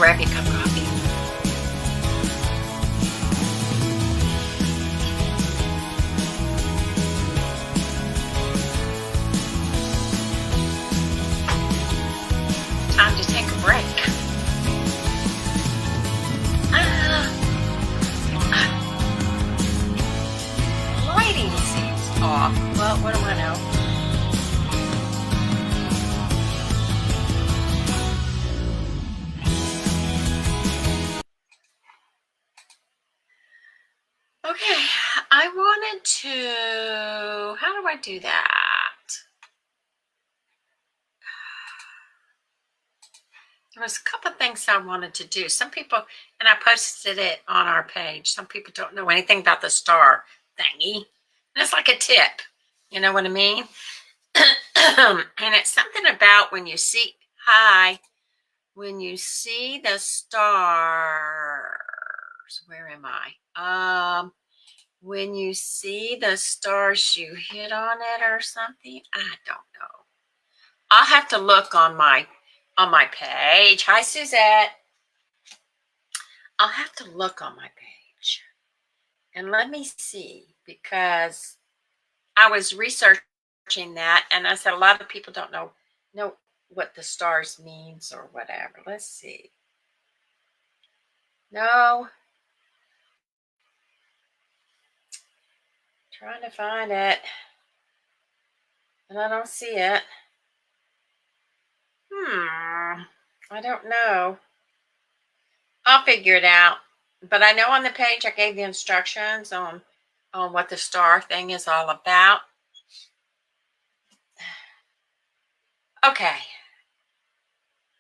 grab you a cup of coffee. Time to take a break. Lighting seems off. Well, what do I know? Okay, I wanted to, how do I do that? There was a couple of things I wanted to do. Some people, and I posted it on our page, some people don't know anything about the star thingy. And it's like a tip, you know what I mean? And it's something about when you see, when you see the stars, where am I? When you see the stars, you hit on it or something. I don't know. I'll have to look on my page. Hi, Suzette. I'll have to look on my page and let me see, because I was researching that and I said a lot of people don't know what the stars means or whatever. Let's see. No. Trying to find it. And I don't see it. I don't know. I'll figure it out. But I know on the page I gave the instructions on what the star thing is all about. Okay.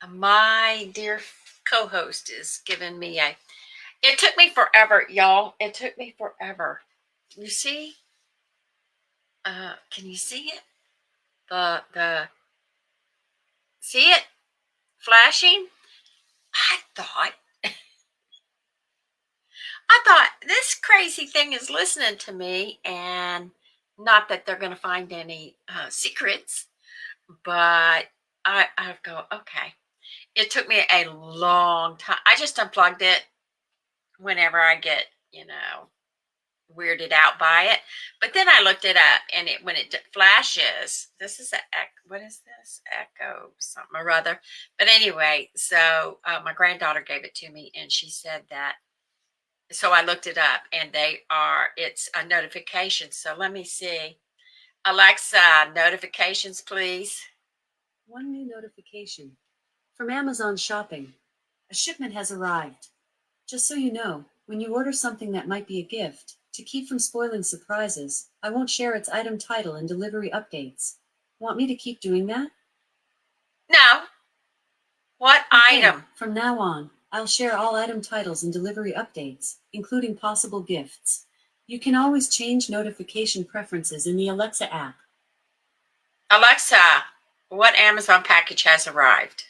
My dear co-host is giving me it took me forever, y'all. It took me forever. You see? Can you see it? See it flashing? I thought this crazy thing is listening to me, and not that they're going to find any secrets, but I go, okay. It took me a long time. I just unplugged it whenever I get, weirded out by it. But then I looked it up, and when it flashes, this is what is this? Echo something or other. But anyway, so my granddaughter gave it to me, and she said that. So I looked it up, and it's a notification. So let me see. Alexa, notifications, please. One new notification from Amazon Shopping. A shipment has arrived. Just so you know, when you order something that might be a gift, to keep from spoiling surprises, I won't share its item title and delivery updates. Want me to keep doing that? No. What item? From now on, I'll share all item titles and delivery updates, including possible gifts. You can always change notification preferences in the Alexa app. Alexa, what Amazon package has arrived?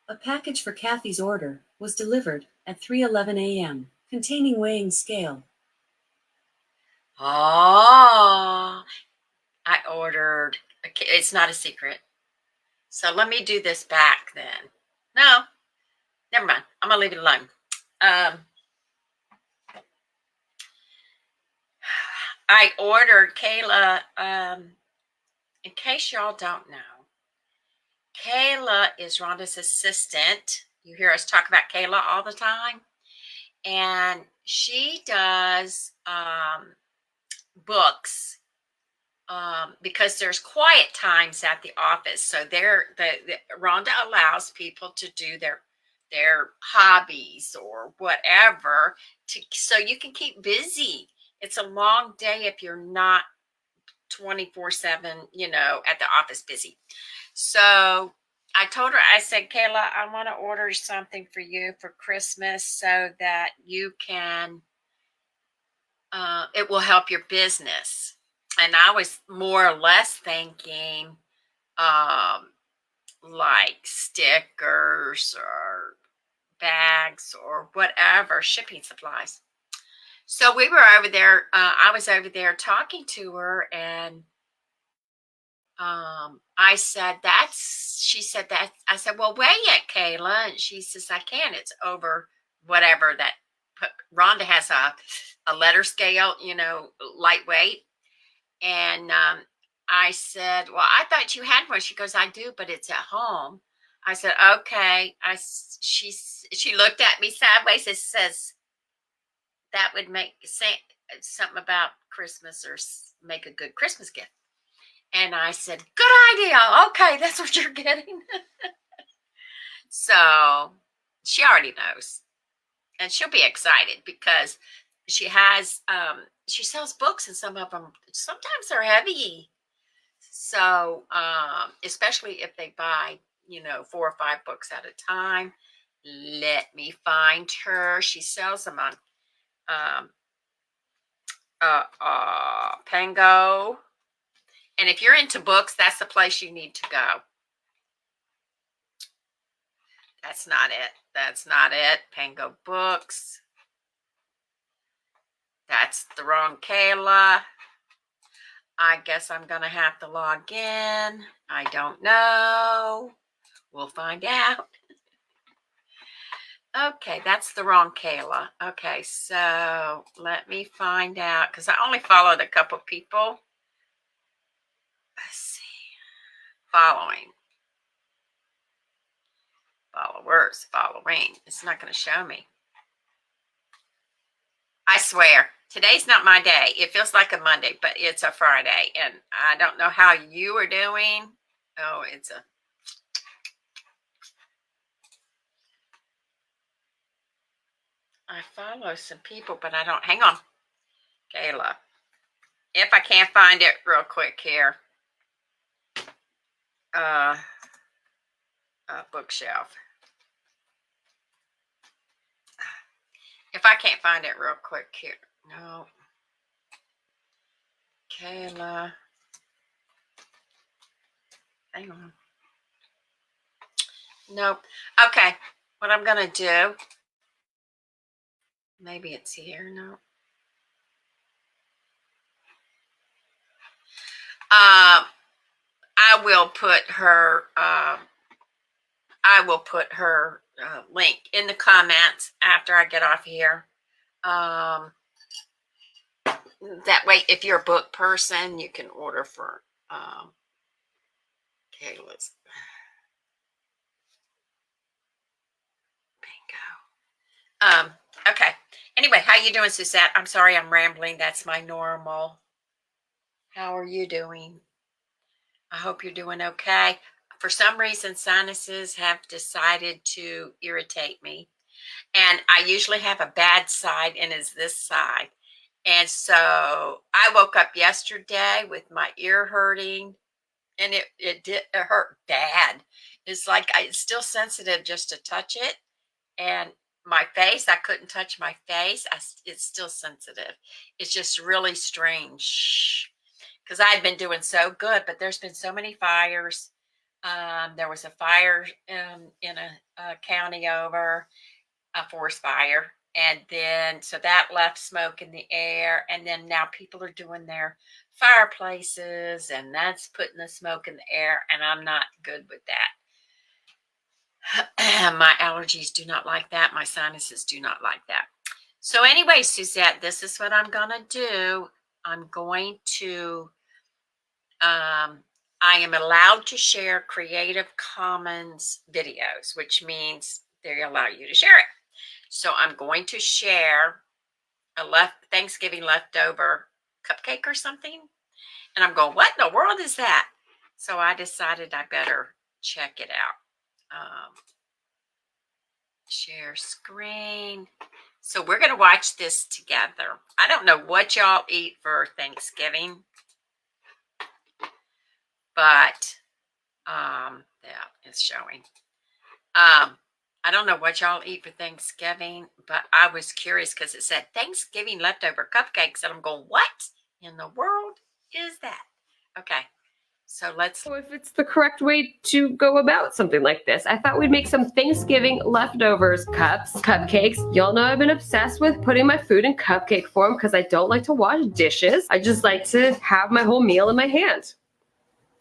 A package for Cathy's order was delivered at 3:11 a.m., containing weighing scale. Oh, I ordered. It's not a secret. So let me do this back then. No, never mind. I'm going to leave it alone. I ordered Kayla, in case y'all don't know, Kayla is Rhonda's assistant. You hear us talk about Kayla all the time. And she does books because there's quiet times at the office. So Rhonda allows people to do their hobbies or whatever so you can keep busy. It's a long day if you're not 24/7, at the office busy. So I told her, I said, Kayla, I want to order something for you for Christmas so that you can, it will help your business. And I was more or less thinking like stickers or bags or whatever, shipping supplies. So we were over there, I was over there talking to her, and I said, she said that, I said, well, weigh it, Kayla. And she says, I can't, it's over whatever that, Rhonda has a letter scale, lightweight. And I said, well, I thought you had one. She goes, I do, but it's at home. I said, okay. She looked at me sideways and says, that would make something about Christmas or make a good Christmas gift. And I said, good idea. Okay, that's what you're getting. So she already knows. And she'll be excited because she has, she sells books, and some of them, sometimes they're heavy. So, especially if they buy, 4 or 5 books at a time. Let me find her. She sells them on Pango. And if you're into books, that's the place you need to go. That's not it. That's not it. Pango Books. That's the wrong Kayla. I guess I'm going to have to log in. I don't know. We'll find out. Okay, that's the wrong Kayla. Okay, so let me find out, because I only followed a couple people. Let's see. Following. Followers. Following. It's not going to show me. I swear, today's not my day. It feels like a Monday, but it's a Friday. And I don't know how you are doing. Oh, I follow some people, but I don't. Hang on, Kayla. If I can't find it real quick here. Bookshelf. If I can't find it real quick here. No. Kayla. Hang on. Nope. Okay. What I'm going to do. Maybe it's here. No. I will put her link in the comments after I get off here. That way, if you're a book person, you can order for Kayla's. Bingo. Okay. Anyway, how you doing, Suzette? I'm sorry I'm rambling. That's my normal. How are you doing? I hope you're doing okay. For some reason, sinuses have decided to irritate me. And I usually have a bad side, and it's this side. And so I woke up yesterday with my ear hurting, and it hurt bad. It's like it's still sensitive just to touch it. And my face, I couldn't touch my face. It's still sensitive. It's just really strange. Because I've been doing so good, but there's been so many fires. There was a fire in a county over, a forest fire. And then, so that left smoke in the air. And then now people are doing their fireplaces, and that's putting the smoke in the air. And I'm not good with that. My allergies do not like that. My sinuses do not like that. So anyway, Suzette, this is what I'm going to do. I'm going to, I am allowed to share Creative Commons videos, which means they allow you to share it. So I'm going to share a Thanksgiving leftover cupcake or something. And I'm going, what in the world is that? So I decided I better check it out. Share screen. So we're going to watch this together. I don't know what y'all eat for Thanksgiving, but yeah, it's showing. I don't know what y'all eat for Thanksgiving, but I was curious because it said Thanksgiving leftover cupcakes, and I'm going, what in the world is that? Okay. So if it's the correct way to go about something like this. I thought we'd make some Thanksgiving leftovers cupcakes. Y'all know I've been obsessed with putting my food in cupcake form because I don't like to wash dishes. I just like to have my whole meal in my hand.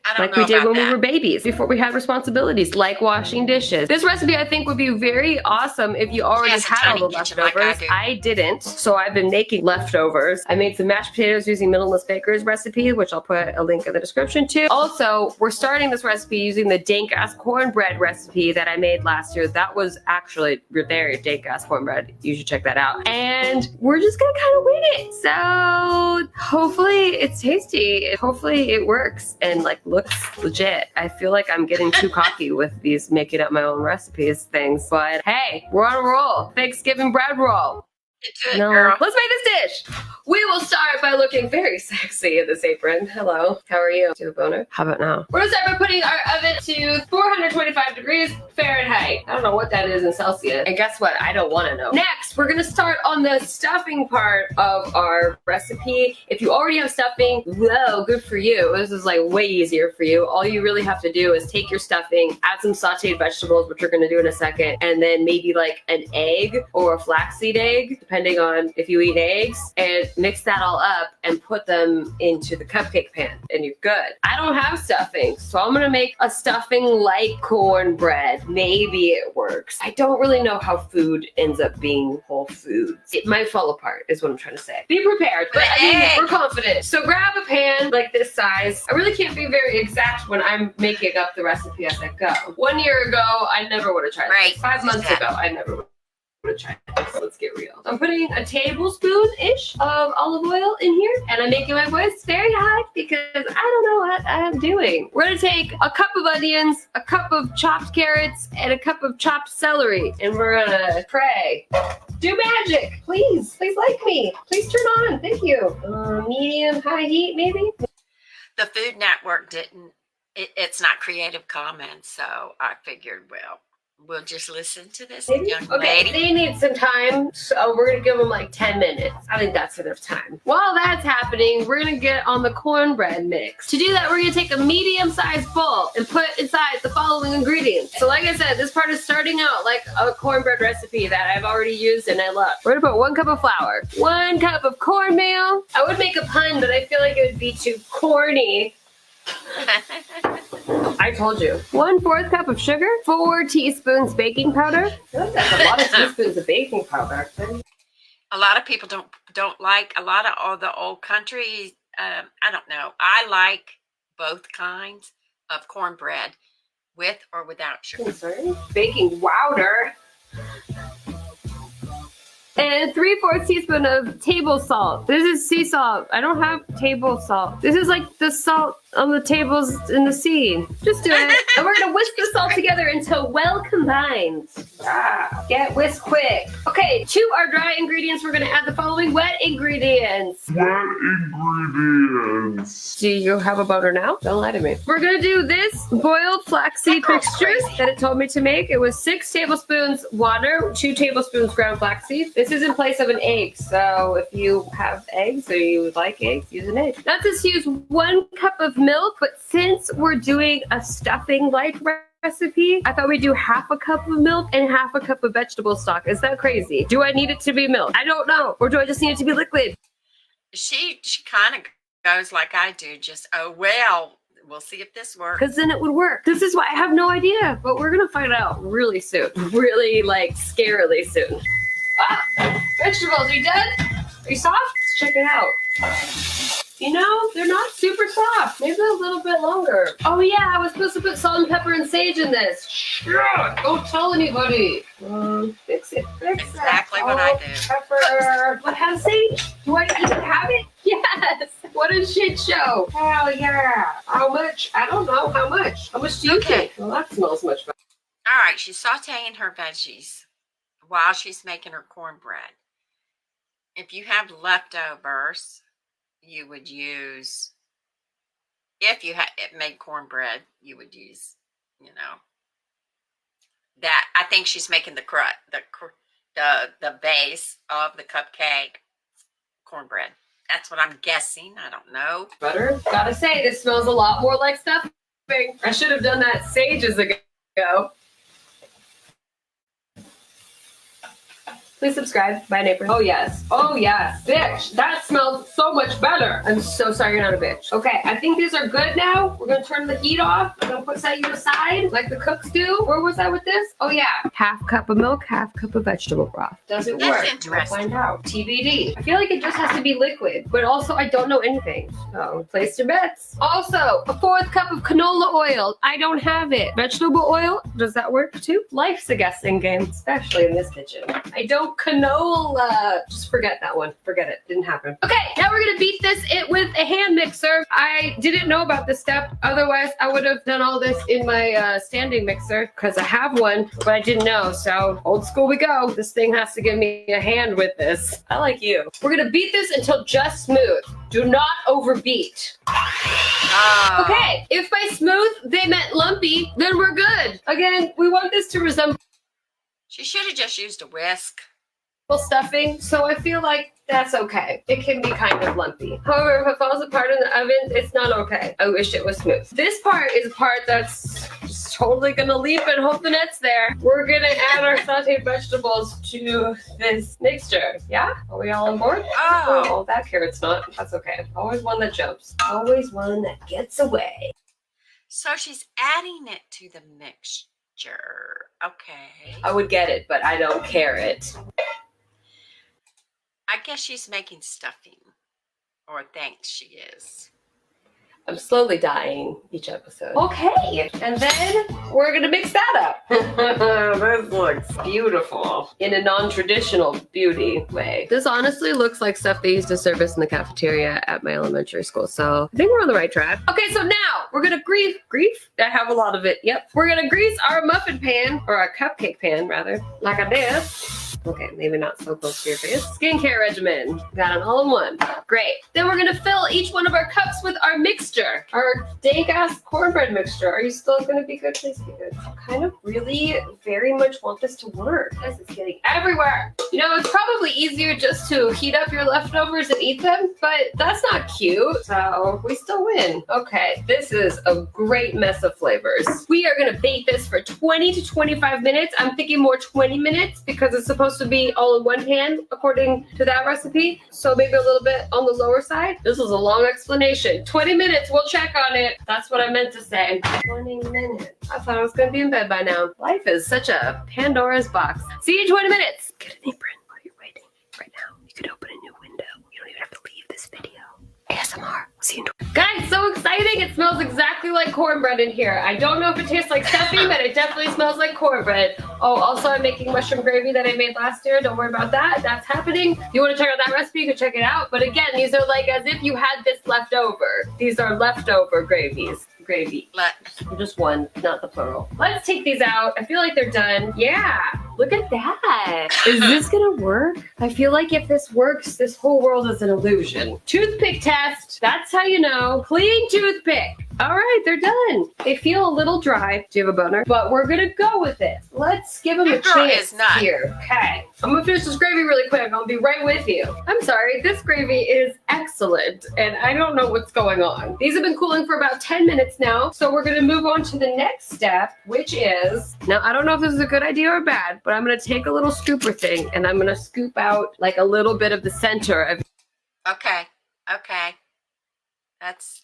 I don't like know we did about when we that. were babies, before we had responsibilities, like washing dishes. This recipe, I think, would be very awesome if you already has a had all tiny the kitchen like leftovers. I do. Didn't, so I've been making leftovers. I made some mashed potatoes using Minimalist Baker's recipe, which I'll put a link in the description to. Also, we're starting this recipe using the dank-ass cornbread recipe that I made last year. That was actually very dank-ass cornbread. You should check that out. And we're just gonna kind of wing it. So hopefully it's tasty. Hopefully it works and like looks legit. I feel like I'm getting too cocky with these making up my own recipes things, but hey, we're on a roll. Thanksgiving bread roll. Into it, girl. Let's make this dish. We will start by looking very sexy in this apron. Hello, how are you? Do you have a boner? How about now? We're gonna start by putting our oven to 425 degrees Fahrenheit. I don't know what that is in Celsius. And guess what? I don't want to know. Next, we're gonna start on the stuffing part of our recipe. If you already have stuffing, whoa, good for you. This is like way easier for you. All you really have to do is take your stuffing, add some sauteed vegetables, which we're gonna do in a second, and then maybe like an egg or a flaxseed egg, depending on if you eat eggs, and mix that all up and put them into the cupcake pan, and you're good. I don't have stuffing, so I'm gonna make a stuffing like cornbread. Maybe it works. I don't really know how food ends up being whole foods. It might fall apart, is what I'm trying to say. Be prepared, but I mean, we're confident. So grab a pan like this size. I really can't be very exact when I'm making up the recipe as I go. 1 year ago, I never would have tried Right. this. 5 months ago, I never would have tried this. Let's get real. I'm putting a tablespoon-ish of olive oil in here, and I'm making my voice very high because I don't know what I'm doing. We're gonna take a cup of onions, a cup of chopped carrots, and a cup of chopped celery, and we're gonna pray. Do magic, please. Please like me. Please turn on. Thank you. Medium, high heat, maybe? The Food Network didn't. It's not Creative Commons, so I figured, well, we'll just listen to this young lady. They need some time, so we're gonna give them like 10 minutes. I think that's enough time. While that's happening, we're gonna get on the cornbread mix. To do that, we're gonna take a medium-sized bowl and put inside the following ingredients. So like I said, this part is starting out like a cornbread recipe that I've already used and I love. We're gonna put 1 cup of flour, 1 cup of cornmeal. I would make a pun, but I feel like it would be too corny. I told you. 1/4 cup of sugar, 4 teaspoons baking powder. I feel like that's a lot of teaspoons of baking powder. A lot of people don't like a lot of all the old country. I don't know. I like both kinds of cornbread, with or without sugar. Sorry. Baking powder. And 3/4 teaspoon of table salt. This is sea salt. I don't have table salt. This is like the salt on the tables in the sea. Just do it. And we're gonna whisk this all together until well combined. Get whisked quick. Okay, to our dry ingredients, we're gonna add the following wet ingredients. Do you have a boner now? Don't lie to me. We're gonna do this boiled flaxseed mixture that it told me to make. It was 6 tablespoons water, 2 tablespoons ground flaxseed. This is in place of an egg, so if you have eggs or you would like eggs, use an egg. Now just use 1 cup of milk, but since we're doing a stuffing like recipe, I thought we'd do 1/2 cup of milk and 1/2 cup of vegetable stock. Is that crazy? Do I need it to be milk? I don't know. Or do I just need it to be liquid? She kind of goes like I do, just, oh, well, we'll see if this works. Because then it would work. This is why I have no idea, but we're gonna find out really soon. Really, like, scarily soon. Vegetables, are you done? Are you soft? Let's check it out. You know, they're not super soft. Maybe a little bit longer. Oh yeah, I was supposed to put salt and pepper and sage in this. Yeah, don't tell anybody. Fix it. Exactly what I do. Pepper. What has sage? Do I even have it? Yes. What a shit show. Hell yeah. How much? I don't know. How much? How much do you think? Well, that smells much better. All right, she's sauteing her veggies while she's making her cornbread. If you have leftovers, you would use, if you had made cornbread, you would use, you know, that. I think she's making the base of the cupcake cornbread. That's what I'm guessing. I don't know. Butter. Gotta say, this smells a lot more like stuffing. I should have done that sages ago. Please subscribe. Bye, neighbor. Oh, yes. Oh, yes. Bitch, that smells so much better. I'm so sorry you're not a bitch. Okay, I think these are good now. We're going to turn the heat off. I'm going to put that aside like the cooks do. Where was I with this? Oh, yeah. Half cup of milk, half cup of vegetable broth. Does it That's work? interesting. We'll find out. TBD. I feel like it just has to be liquid, but also I don't know anything. So place your bets. Also, a 4th cup of canola oil. I don't have it. Vegetable oil, does that work too? Life's a guessing game, especially in this kitchen. I don't canola. Just forget that one. Forget it. Didn't happen. Okay, now we're gonna beat this with a hand mixer. I didn't know about this step. Otherwise, I would have done all this in my standing mixer because I have one, but I didn't know. So old school we go. This thing has to give me a hand with this. I like you. We're gonna beat this until just smooth. Do not overbeat. Okay, if by smooth they meant lumpy, then we're good. Again, we want this to resemble She should have just used a whisk. stuffing, so I feel like that's okay. It can be kind of lumpy. However, if it falls apart in the oven, it's not okay. I wish it was smooth. This part is a part that's just totally gonna leap and hope the net's there. We're gonna add our sauteed vegetables to this mixture. Yeah? Are we all on board? Oh, that carrot's not. That's okay. Always one that jumps. Always one that gets away. So she's adding it to the mixture. Okay. I would get it, but I don't care it. I guess she's making stuffing. Or thinks she is. I'm slowly dying each episode. Okay, and then we're gonna mix that up. This looks beautiful in a non-traditional beauty way. This honestly looks like stuff they used to service in the cafeteria at my elementary school, so I think we're on the right track. Okay, so now we're gonna grease. I have a lot of it, yep. We're gonna grease our muffin pan, or our cupcake pan rather, like I did. Okay, maybe not so close to your face. Skincare regimen. Got an all-in-one. Great. Then we're gonna fill each one of our cups with our mixture. Our dank-ass cornbread mixture. Are you still gonna be good? Please be good. I kind of really very much want this to work. This is getting everywhere. You know, it's probably easier just to heat up your leftovers and eat them, but that's not cute. So we still win. Okay, this is a great mess of flavors. We are gonna bake this for 20 to 25 minutes. I'm thinking more 20 minutes because it's supposed to be all in one pan according to that recipe, so maybe a little bit on the lower side. This was a long explanation. 20 minutes, we'll check on it. That's what I meant to say. 20 minutes. I thought I was gonna be in bed by now. Life is such a Pandora's box. See you in 20 minutes. Get an apron while you're waiting. Right now, you could open a new window. You don't even have to leave this video. ASMR. See you in Guys, so exciting. It smells exactly like cornbread in here. I don't know if it tastes like stuffing, but it definitely smells like cornbread. Oh, also I'm making mushroom gravy that I made last year. Don't worry about that. That's happening. If you want to check out that recipe, you can check it out. But again, these are like as if you had this left over. These are leftover gravies. Gravy. Just one, not the plural. Let's take these out. I feel like they're done. Yeah, look at that. Is this gonna work? I feel like if this works, this whole world is an illusion. Toothpick test. That's how you know. Clean toothpick. All right, they're done. They feel a little dry. Do you have a boner? But we're gonna go with it. Let's give them a chance here. Okay. I'm gonna finish this gravy really quick. I'll be right with you. I'm sorry, this gravy is excellent, and I don't know what's going on. These have been cooling for about 10 minutes now, so we're gonna move on to the next step, which is, now I don't know if this is a good idea or bad, but I'm gonna take a little scooper thing, and I'm gonna scoop out like a little bit of the center of Okay.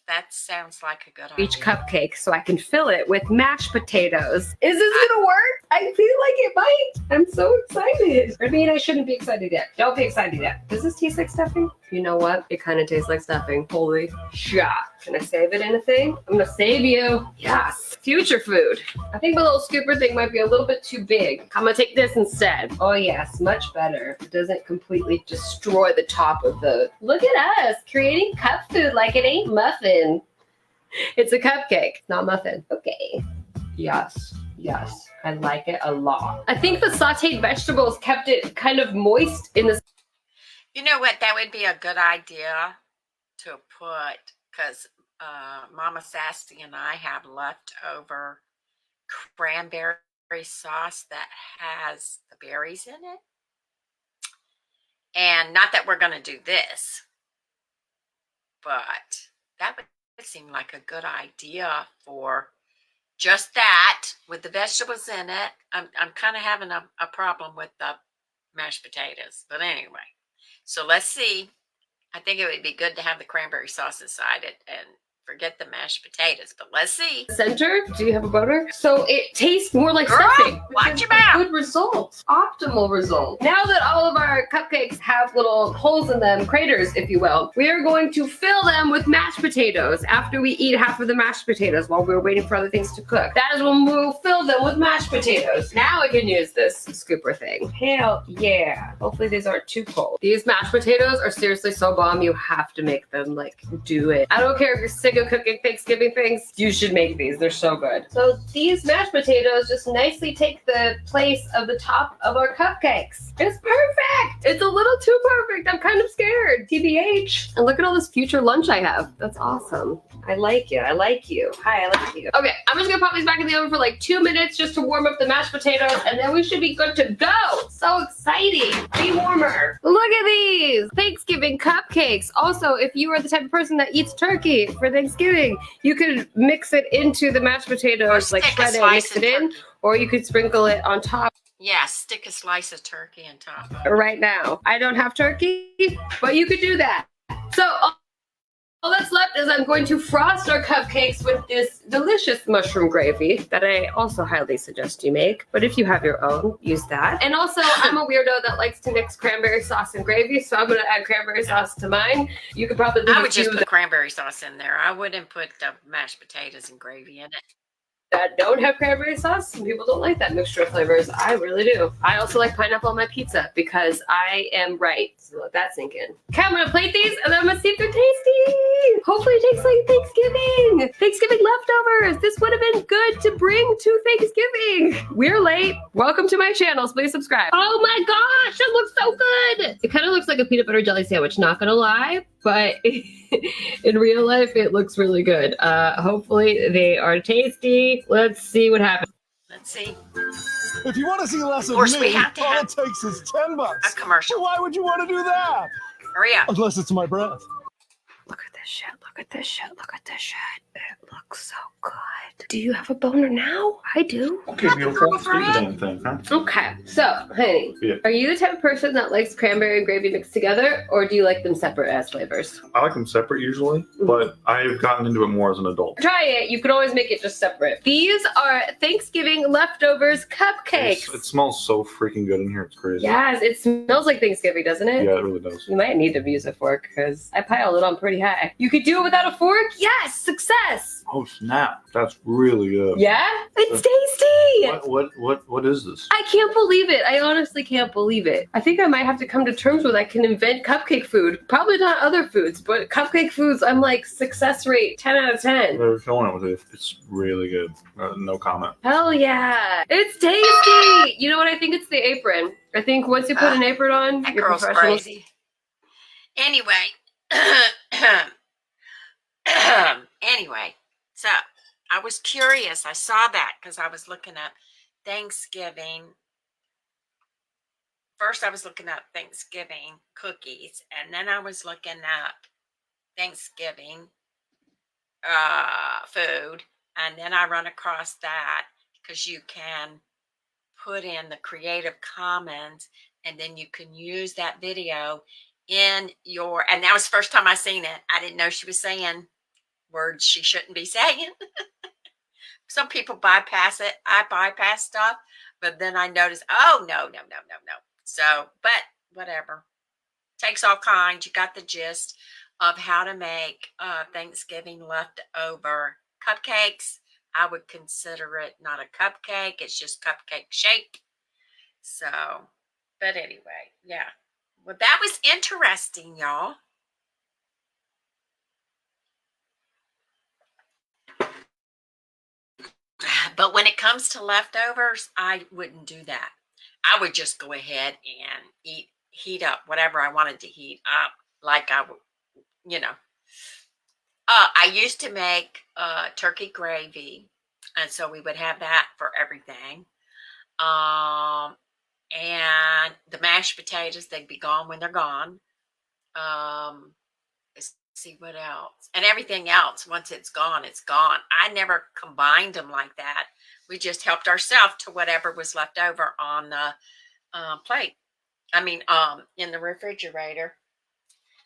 That sounds like a good idea. each cupcake so I can fill it with mashed potatoes. Is this gonna work? I feel like it might. I'm so excited. I mean, I shouldn't be excited yet. Don't be excited yet. Does this taste like stuffing? You know what? It kind of tastes like stuffing. Holy shit. Can I save it in a thing? I'm gonna save you. Yes. Future food. I think my little scooper thing might be a little bit too big. I'm gonna take this instead. Oh yes, much better. It doesn't completely destroy the top of the... Look at us, creating cup food like it ain't muffin. It's a cupcake, not muffin. Okay. Yes. I like it a lot. I think the sauteed vegetables kept it kind of moist in the... You know what? That would be a good idea to put, because Mama Sassy and I have leftover cranberry sauce that has the berries in it. And not that we're going to do this, but that would seem like a good idea for just that with the vegetables in it. I'm kind of having a problem with the mashed potatoes. But anyway, so let's see. I think it would be good to have the cranberry sauce inside it and forget the mashed potatoes. But let's see. Center, do you have a boner? So it tastes more like Girl, stuffing. watch your mouth. Good result. Optimal result. Now that all of our cupcakes have little holes in them, craters, if you will, we are going to fill them with mashed potatoes after we eat half of the mashed potatoes while we're waiting for other things to cook. That is when we'll fill them with mashed potatoes. Now I can use this scooper thing. Hell yeah. Hopefully these aren't too cold. These mashed potatoes are seriously so bomb, you have to make them, like, do it. I don't care if you're sick of cooking Thanksgiving things, you should make these. They're so good. So these mashed potatoes just nicely take the place of the top of our cupcakes. It's perfect. It's a little too perfect. I'm kind of scared. TBH. And look at all this future lunch I have. That's awesome. I like you. I like you. Hi, I like you. Okay, I'm just gonna pop these back in the oven for like 2 minutes just to warm up the mashed potatoes, and then we should be good to go. So exciting. Be warmer. Look at these Thanksgiving cupcakes. Also, if you are the type of person that eats turkey for Thanksgiving, you could mix it into the mashed potatoes, like shred it, mix it in, or you could sprinkle it on top. Yeah, stick a slice of turkey on top. Right now. I don't have turkey, but you could do that. So all that's left is I'm going to frost our cupcakes with this delicious mushroom gravy that I also highly suggest you make. But if you have your own, use that. And also, I'm a weirdo that likes to mix cranberry sauce and gravy, so I'm going to add cranberry sauce to mine. You could probably I would just put cranberry sauce in there. I wouldn't put mashed potatoes and gravy in it. That don't have cranberry sauce. Some people don't like that mixture of flavors. I really do. I also like pineapple on my pizza because I am right. So let that sink in. Okay, I'm gonna plate these and then I'm gonna see if they're tasty. Hopefully it tastes like Thanksgiving. Thanksgiving leftovers. This would have been good to bring to Thanksgiving. We're late. Welcome to my channel. Please subscribe. Oh my gosh, it looks so good. It kind of looks like a peanut butter jelly sandwich, not gonna lie. But in real life, it looks really good. Hopefully they are tasty. Let's see what happens. Let's see. If you want to see less of course, me, we have to all have it takes is $10. a commercial. Why would you want to do that? Hurry up. Unless it's my breath. Look at this shit. Look at this shit. Look at this shit. It looks so good. Do you have a boner now? I do. Okay, beautiful. Let's do the damn thing, huh? Okay, so, honey, Yeah. are you the type of person that likes cranberry and gravy mixed together, or do you like them separate as flavors? I like them separate usually, but I've gotten into it more as an adult. Try it. You could always make it just separate. These are Thanksgiving leftovers cupcakes. It smells so freaking good in here. It's crazy. Yes, it smells like Thanksgiving, doesn't it? Yeah, it really does. You might need to use a fork because I piled it on pretty high. You could do it without a fork? Yes, success. Oh snap! That's really good. Yeah, it's tasty. What is this? I can't believe it. I honestly can't believe it. I think I might have to come to terms with I can invent cupcake food. Probably not other foods, but cupcake foods, I'm like success rate 10 out of 10. They're killing it with it. It's really good. No comment. Hell yeah. It's tasty. You know what? I think it's the apron. I think once you put an apron on, That you're girl's professional. crazy. Anyway. Anyway, so I was curious. I saw that because I was looking up Thanksgiving. First, I was looking up Thanksgiving cookies, and then I was looking up Thanksgiving food, and then I run across that because you can put in the Creative Commons, and then you can use that video in your, and that was the first time I seen it. I didn't know she was saying words she shouldn't be saying. Some people bypass it. I bypass stuff, but then I noticed, oh, no. So, but whatever. Takes all kinds. You got the gist of how to make Thanksgiving leftover cupcakes. I would consider it not a cupcake. It's just cupcake shape. So, but anyway, yeah. Well, that was interesting, y'all. But when it comes to leftovers, I wouldn't do that. I would just go ahead and heat up whatever I wanted to heat up, like I would, you know. I used to make turkey gravy, and so we would have that for everything. And the mashed potatoes, they'd be gone when they're gone. Let's see what else. And everything else, once it's gone, it's gone. I never combined them like that. We just helped ourselves to whatever was left over on the plate. In the refrigerator.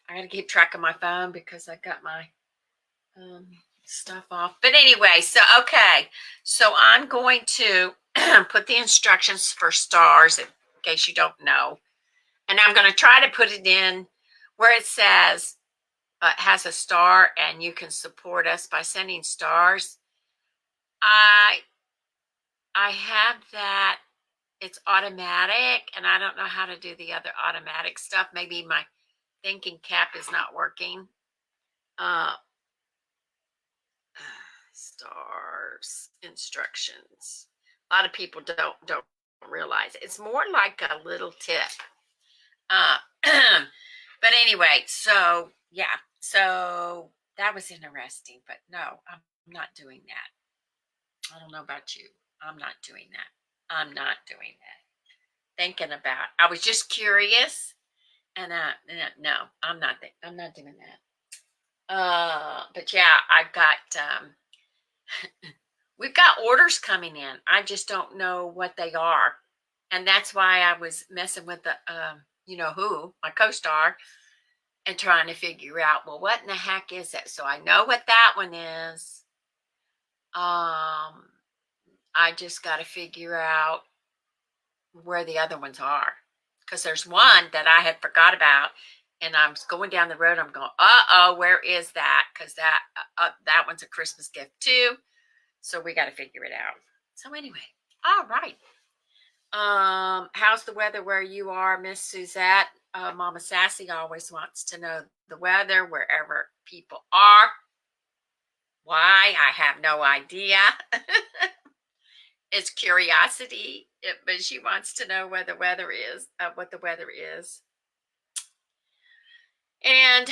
I got to keep track of my phone because I got my stuff off. But anyway, okay. So I'm going to put the instructions for stars in case you don't know. And I'm going to try to put it in where it says it has a star and you can support us by sending stars. I have that. It's automatic, and I don't know how to do the other automatic stuff. Maybe my thinking cap is not working. Stars instructions. A lot of people don't realize it. It's more like a little tip. But anyway, so yeah, so that was interesting. But no, I'm not doing that. I don't know about you. I'm not doing that. I'm not doing that. Thinking about. I was just curious, and no, I'm not doing that. But yeah, I've got. We've got orders coming in. I just don't know what they are, and that's why I was messing with the my co-star, and trying to figure out, well, what in the heck is it? So I know what that one is. I just got to figure out where the other ones are, because there's one that I had forgot about, and I'm going down the road. I'm going, where is that? Because that one's a Christmas gift too. So we got to figure it out. So anyway, all right. How's the weather where you are, Miss Suzette? Mama Sassy always wants to know the weather wherever people are. Why? I have no idea. It's curiosity, but she wants to know where the weather is, what the weather is. And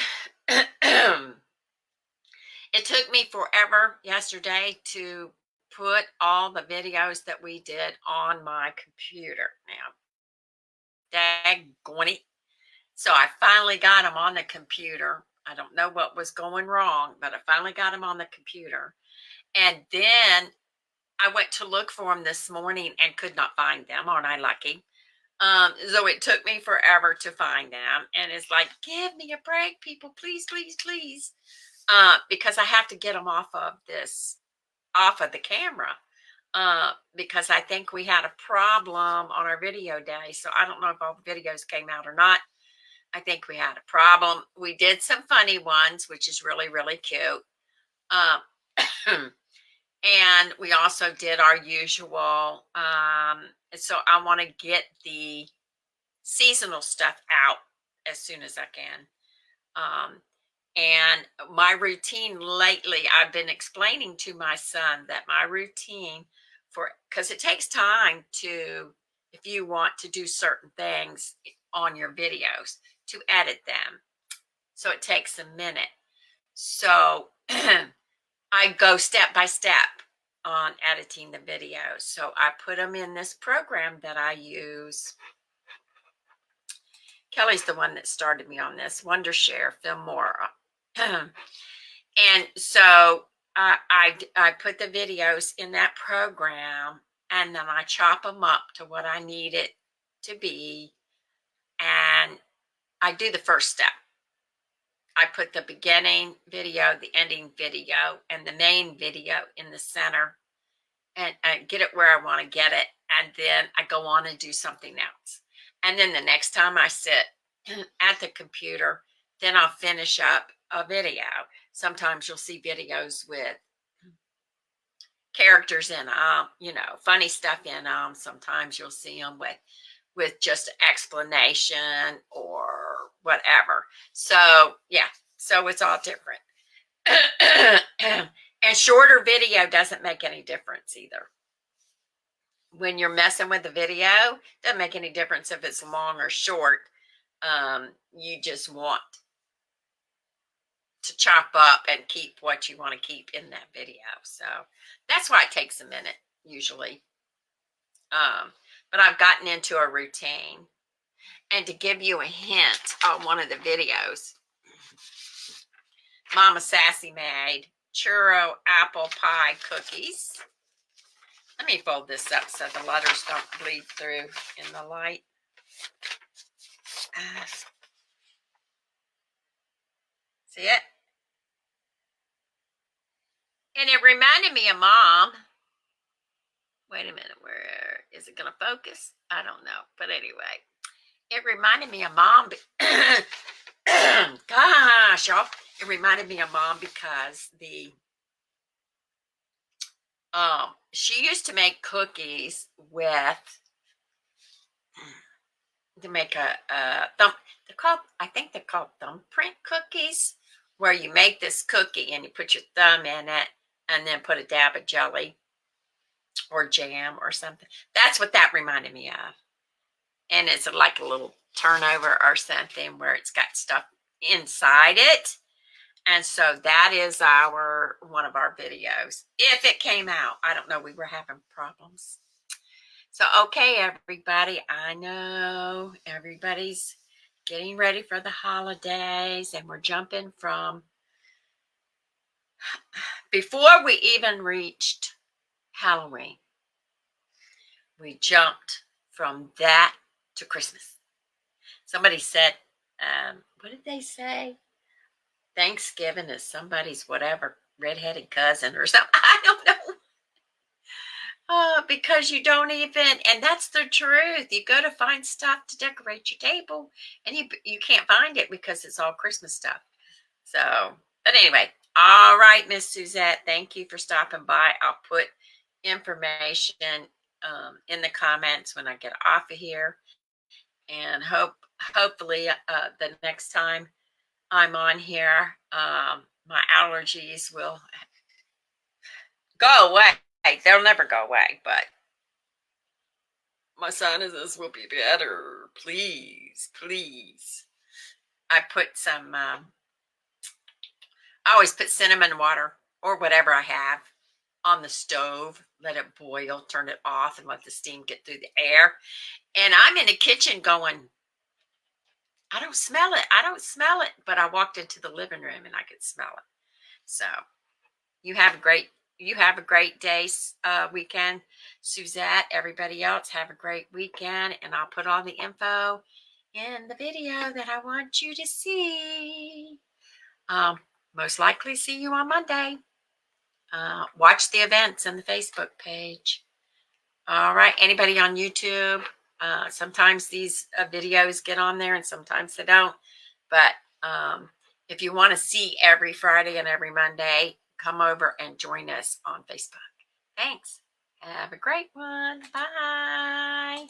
it took me forever yesterday to put all the videos that we did on my computer. Now, daggone it. So I finally got them on the computer. I don't know what was going wrong, but I finally got them on the computer. And then I went to look for them this morning and could not find them. Aren't I lucky? So it took me forever to find them. And it's like, give me a break, people. Please, please, please. Because I have to get them off of the camera. Because I think we had a problem on our video day. So I don't know if all the videos came out or not. I think we had a problem. We did some funny ones, which is really, really cute. And we also did our usual. So I want to get the seasonal stuff out as soon as I can. And my routine lately, I've been explaining to my son that my routine because it takes time if you want to do certain things on your videos, to edit them. So it takes a minute. So I go step by step on editing the videos. So I put them in this program that I use. Kelly's the one that started me on this, Wondershare Filmora. And so I put the videos in that program, and then I chop them up to what I need it to be. And I do the first step. I put the beginning video, the ending video, and the main video in the center, and get it where I want to get it. And then I go on and do something else. And then the next time I sit at the computer, then I'll finish up a video. Sometimes you'll see videos with characters in them, funny stuff in them. Sometimes you'll see them with just explanation or whatever. So yeah, so it's all different. And shorter video doesn't make any difference either. When you're messing with the video, doesn't make any difference if it's long or short. You just want to chop up and keep what you want to keep in that video. So that's why it takes a minute usually. But I've gotten into a routine. And to give you a hint on one of the videos, Mama Sassy made churro apple pie cookies. Let me fold this up so the letters don't bleed through in the light. See it? And it reminded me of Mom. Wait a minute, where is it going to focus? I don't know. But anyway, it reminded me of Mom. Gosh, y'all. It reminded me of Mom because she used to make cookies with, to make I think they're called thumbprint cookies, where you make this cookie and you put your thumb in it and then put a dab of jelly or jam or something. That's what that reminded me of. And it's like a little turnover or something where it's got stuff inside it. And so that is one of our videos. If it came out, I don't know, we were having problems. So, okay, everybody, I know everybody's getting ready for the holidays, and we're jumping from, before we even reached Halloween, we jumped from that to Christmas. Somebody said, what did they say? Thanksgiving is somebody's whatever, redheaded cousin or something. I don't know. Because you don't even, and that's the truth. You go to find stuff to decorate your table, and you can't find it because it's all Christmas stuff. So, but anyway, all right, Miss Suzette, thank you for stopping by. I'll put information in the comments when I get off of here, and hopefully the next time I'm on here, my allergies will go away. They'll never go away, but my sinuses will be better. Please, please. I put some, I always put cinnamon water or whatever I have on the stove. Let it boil, turn it off, and let the steam get through the air. And I'm in the kitchen going, I don't smell it. I don't smell it. But I walked into the living room and I could smell it. So you have a great day, weekend. Suzette, everybody else, have a great weekend. And I'll put all the info in the video that I want you to see. Most likely see you on Monday. Watch the events on the Facebook page. All right. Anybody on YouTube? Sometimes these videos get on there and sometimes they don't. But if you want to see every Friday and every Monday, come over and join us on Facebook. Thanks. Have a great one. Bye.